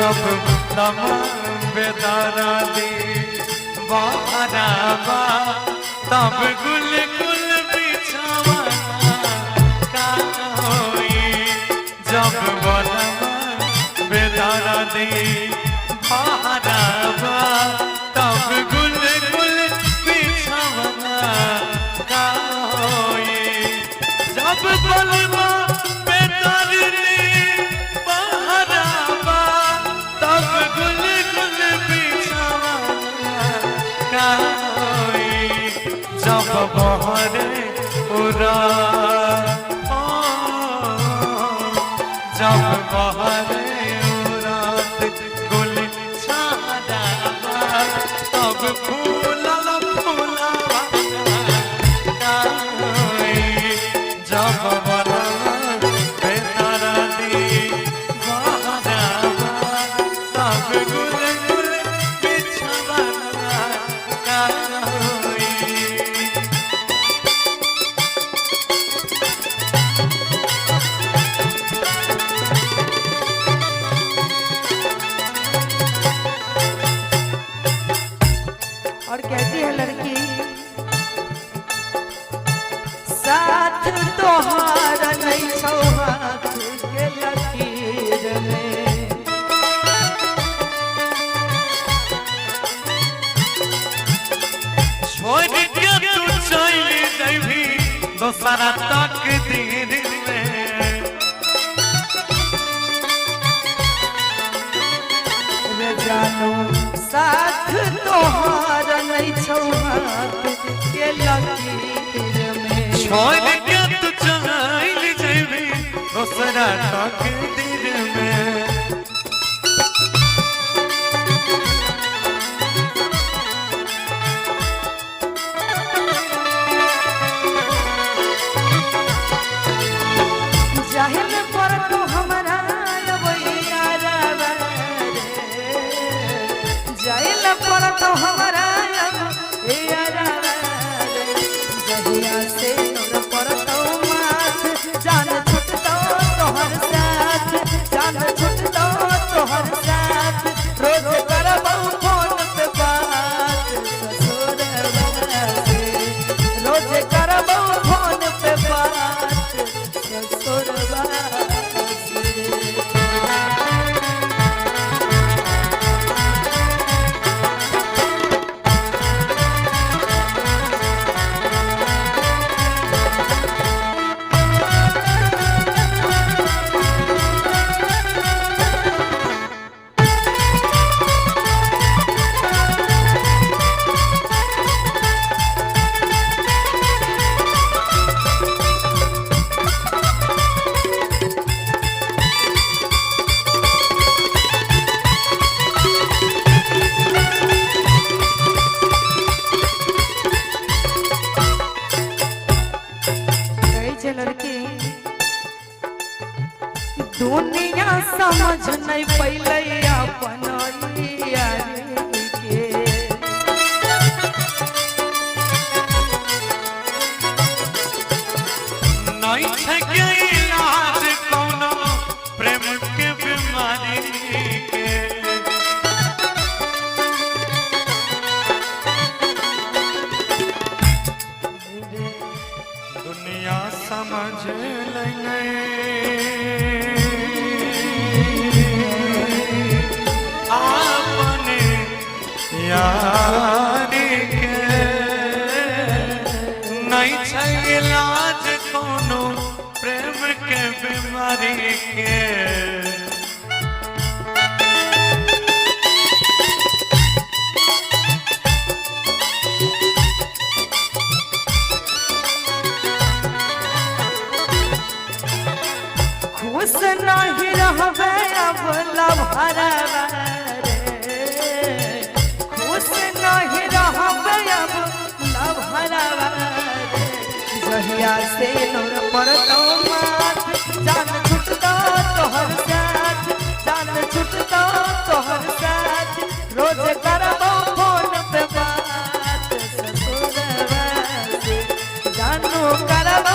जब तम बेदारा दी बहरावा तब गुल गुल बिछावा का होई जब बनवा बेदारा दी बहरावा तब गुल गुल बिछावा का होई जब बनवा बेदारा दी बहरावा तब गुल गुल बिछावा का होई जब बहरे उड़ा जब बहरे उड़ात गुल छाड़ावा तब फूलल फूलावा का होई जब बनवा बेदारा दी बहरावा तब गुल गुल बिछावा का होई। और कहती है लड़की साथ तोहार नहीं छौ हाथ के लकीर में छोड़ के तू चल जइभी दोसरा तकदीर में रे जानू साथ तोहार नहीं छौ हाथ के लकीर में छोड़ के तू चल जइभी दोसरा तकदीर में जाहिल पर तो हमारा यारा जाहिल पर तो हमारा यारा जहिया से तोर पर तो माथ जान छुटतो तोहर साथ जान छुटतो तोहर साथ रोज करबो फोन पे बात ससुरवा से रोज करबो फोन पे बात ससुरवा से। लड़की दुनिया समझ नहीं पहले अपन यारी के नहीं है के इलाज कोनो प्रेम के बीमारी के दुनिया समझ लेंगे आपने यारी के नहीं है इलाज कोनो प्रेम के बीमारी के खुश नहीं रहबे अब लभरवा रे खुश नहीं रहबे अब लभरवा रे जहिया से नूर पर तो माथ जान छुटतो तोहर साथ जान छुटतो तोहर साथ रोज करबो फोन पे बात ससुरवा से जानू करबो